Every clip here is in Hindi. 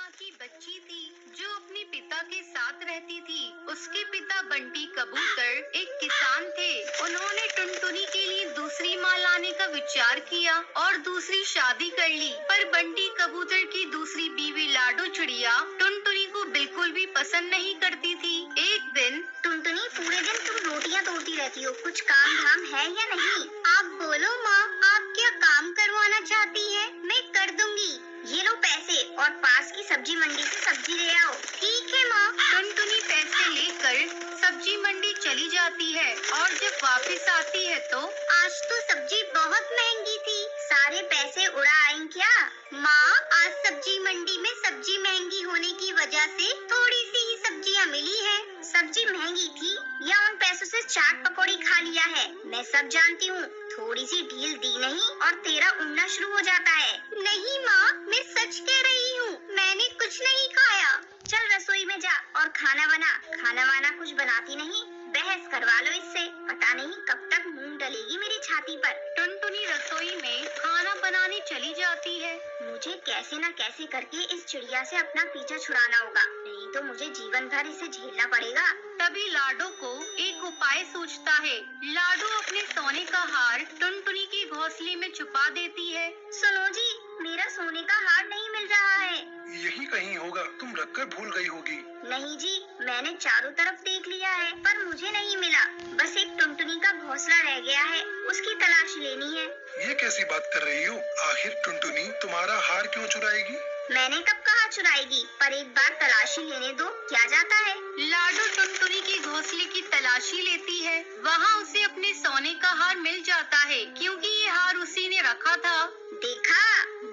माँ की बच्ची थी जो अपने पिता के साथ रहती थी। उसके पिता बंटी कबूतर एक किसान थे। उन्होंने टुनटुनी के लिए दूसरी माँ लाने का विचार किया और दूसरी शादी कर ली। पर बंटी कबूतर की दूसरी बीवी लाडो चिड़िया टुनटुनी को बिल्कुल भी पसंद नहीं करती थी। एक दिन, टुनटुनी, पूरे दिन तुम रोटियां तोड़ती रहती हो, कुछ काम धाम है या नहीं? आप बोलो माँ, आप क्या काम करवाना चाहती हैं? मैं कर दूंगी। ये लो पैसे और पास की सब्जी मंडी से सब्जी ले आओ। ठीक है माँ। टुनटुनी पैसे लेकर सब्जी मंडी चली जाती है और जब वापस आती है तो आज तो सब्जी बहुत महंगी थी, सारे पैसे उड़ा आई क्या? माँ, आज सब्जी मंडी में सब्जी महंगी होने की वजह से थोड़ी सी ही सब्जियाँ मिली है। सब्जी महंगी थी या उन पैसों से चाट पकौड़ी खा लिया है, मैं सब जानती हूँ। थोड़ी सी ढील दी नहीं और तेरा उड़ना शुरू हो जाता है। नहीं माँ, मैं सच कह रही हूँ, मैंने कुछ नहीं खाया। चल रसोई में जा और खाना बना। खाना वाना कुछ बनाती नहीं, बहस करवा लो इससे। पता नहीं कब तक मूंग डलेगी मेरी छाती पर। टुनटुनी रसोई में खाना बनाने चली जाती है। मुझे कैसे न कैसे करके इस चिड़िया से अपना पीछा छुड़ाना होगा, नहीं तो मुझे जीवन भर इसे झेलना पड़ेगा। तभी लाडो को एक उपाय सूझता है। लाडो अपने सोने का हार टुनटुनी के घोंसले में छुपा देती है। सुनो जी, मेरा सोने का हार नहीं मिल रहा है। यही कहीं होगा, तुम रखकर भूल गई होगी। नहीं जी, मैंने चारों तरफ देख लिया है पर मुझे नहीं मिला। बस एक टुनटुनी का घोंसला रह गया है, उसकी तलाश लेनी है। ये कैसी बात कर रही हो? आखिर टुनटुनी तुम्हारा हार क्यों चुराएगी? मैंने कब कहा चुराएगी, पर एक बार तलाशी लेने दो, क्या जाता है। लाडो टुनटुनी के घोंसले की तलाशी लेती है। वहाँ उसे अपने सोने का हार मिल जाता है क्योंकि ये हार उसी ने रखा था। देखा,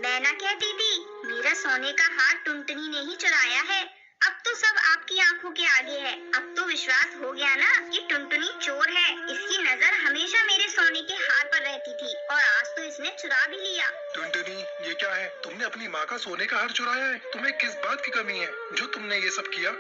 मैं ना कहती थी, मेरा सोने का हार टुनटुनी ने ही चुराया है। अब तो सब आपकी आंखों के आगे है। अब तो विश्वास हो गया ना कि टुनटुनी चोर है। इसकी नजर हमेशा मेरे सोने के हार पर रहती थी और आज तो इसने चुरा भी लिया। टुनटुनी, ये क्या है? तुमने अपनी माँ का सोने का हार चुराया है? तुम्हें किस बात की कमी है जो तुमने ये सब किया?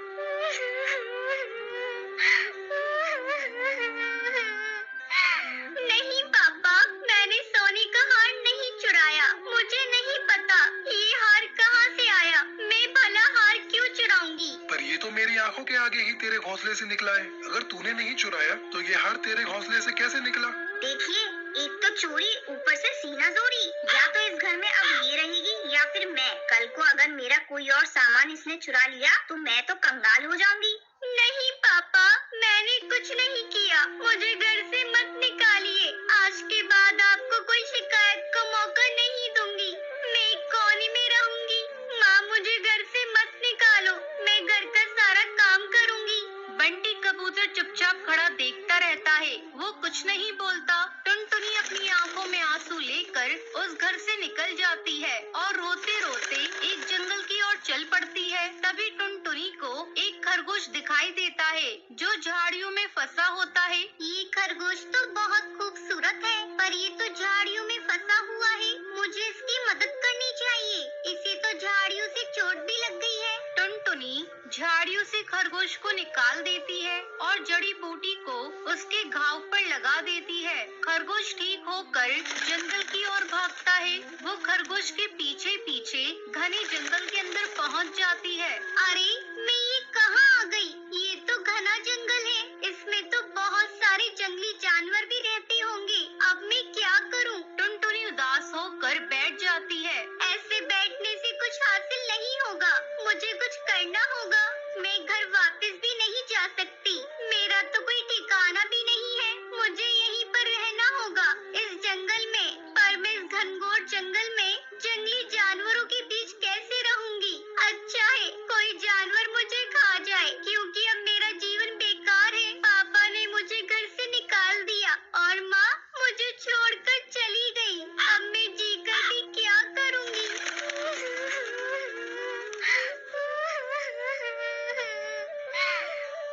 नहीं पापा, मैंने सोने का हार नहीं चुराया। मुझे नहीं पता ये हार कहाँ से आया। मैं भला हार क्यों चुराऊंगी? पर ये तो मेरी आंखों के आगे ही तेरे घोंसले से निकला है। अगर तूने नहीं चुराया तो ये हार तेरे घोंसले से कैसे निकला? देखिए, एक तो चोरी, ऊपर से सीना जोरी। या तो इस घर में अब ये रहेगी या फिर मैं। कल को अगर मेरा कोई और सामान इसने चुरा लिया तो मैं तो कंगाल हो जाऊंगी। नहीं पापा, मैंने कुछ नहीं किया। मुझे घर से मत निकालिए। आज के बाद आपको कोई शिकायत का मौका नहीं दूंगी। मैं एक कोने में रहूंगी। माँ, मुझे घर से मत निकालो, मैं घर का सारा काम करूंगी। बंटी कबूतर चुपचाप खड़ा देखता रहता है, वो कुछ नहीं बोलता। टुनटुनी अपनी आंखों में आंसू लेकर उस घर से निकल जाती है और रोते रोते एक जंगल की ओर चल पड़ती है। तभी टुनटुनी को एक खरगोश दिखाई देता है जो झाड़ियों में फंसा होता है। ये खरगोश तो बहुत खूबसूरत है, पर ये तो झाड़ियों में फंसा हुआ है। मुझे इसकी मदद करनी चाहिए। इसे तो झाड़ियों से चोट भी लग गई है। टुनटुनी झाड़ियों से खरगोश को निकाल देती है और जड़ी बूटी को उसके घाव पर लगा देती है। खरगोश ठीक होकर जंगल की ओर भागता है। वो खरगोश के पीछे पीछे घने जंगल के अंदर पहुंच जाती है। अरे, मैं ये कहाँ आ गई? ये तो घना जंगल है, इसमें तो बहुत सारे जंगली जानवर भी रहते होंगे। अब मैं क्या करूँ? टुनटुनी उदास होकर बैठ जाती है। ऐसे बैठने से कुछ हासिल नहीं होगा, मुझे कुछ करना होगा। मैं घर वापस भी नहीं जा सकती, मेरा तो कोई ठिकाना भी नहीं है। मुझे यहीं पर रहना होगा इस जंगल में। पर मैं इस घनघोर जंगल में जंगली जानवरों के बीच कैसे रहूंगी? अच्छा है कोई जानवर मुझे खा जाए, क्योंकि अब मेरा जीवन बेकार है। पापा ने मुझे घर से निकाल दिया और माँ मुझे छोड़कर चली गई। अब मैं जीकर भी क्या करूंगी?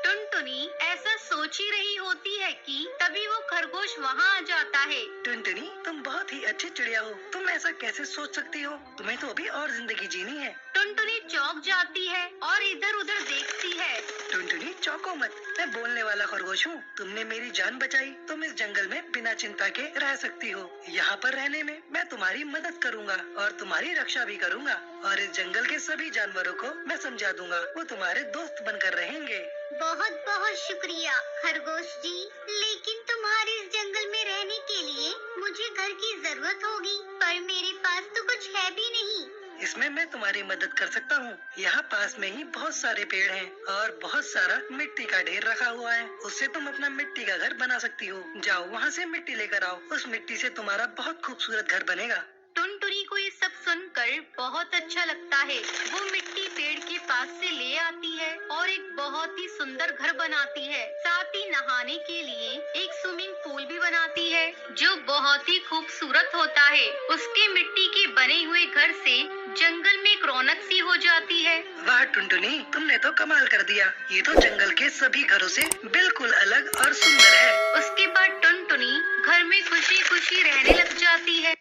टुनटुनी ऐसा सोच ही रही होती है कि तभी वो खरगोश वहाँ आ जाता है। टुनटुनी, तुम बहुत ही अच्छी चिड़िया हो। तुम ऐसा कैसे सोच सकती हो? तुम्हें तो अभी और जिंदगी जीनी है। टुनटुनी चौंक जाती है और इधर उधर देखती है। टुनटुनी चौंको मत, मैं बोलने वाला खरगोश हूँ। तुमने मेरी जान बचाई, तुम इस जंगल में बिना चिंता के रह सकती हो। यहाँ पर रहने में मैं तुम्हारी मदद करूँगा और तुम्हारी रक्षा भी करूँगा और इस जंगल के सभी जानवरों को मैं समझा दूंगा, वो तुम्हारे दोस्त बनकर रहेंगे। बहुत बहुत शुक्रिया खरगोश जी, लेकिन तुम्हारे इस जंगल में रहने के लिए मुझे घर की जरूरत होगी, पर मेरे पास तो कुछ है भी नहीं। इसमें मैं तुम्हारी मदद कर सकता हूँ। यहाँ पास में ही बहुत सारे पेड़ हैं और बहुत सारा मिट्टी का ढेर रखा हुआ है, उससे तुम अपना मिट्टी का घर बना सकती हो। जाओ वहाँ से मिट्टी लेकर आओ, उस मिट्टी से तुम्हारा बहुत खूबसूरत घर बनेगा। टुनटुनी को ये सब सुनकर बहुत अच्छा लगता है। वो मिट्टी पेड़ के पास से ले आती है और एक बहुत ही सुंदर घर बनाती है। साथ ही नहाने के लिए एक स्विमिंग पूल भी बनाती है जो बहुत ही खूबसूरत होता है। उसके मिट्टी के बने हुए घर से जंगल में एक रौनक सी हो जाती है। वाह टुनटुनी, तुमने तो कमाल कर दिया। ये तो जंगल के सभी घरों से बिल्कुल अलग और सुंदर है। उसके बाद टुनटुनी घर में खुशी खुशी रहने लग जाती है।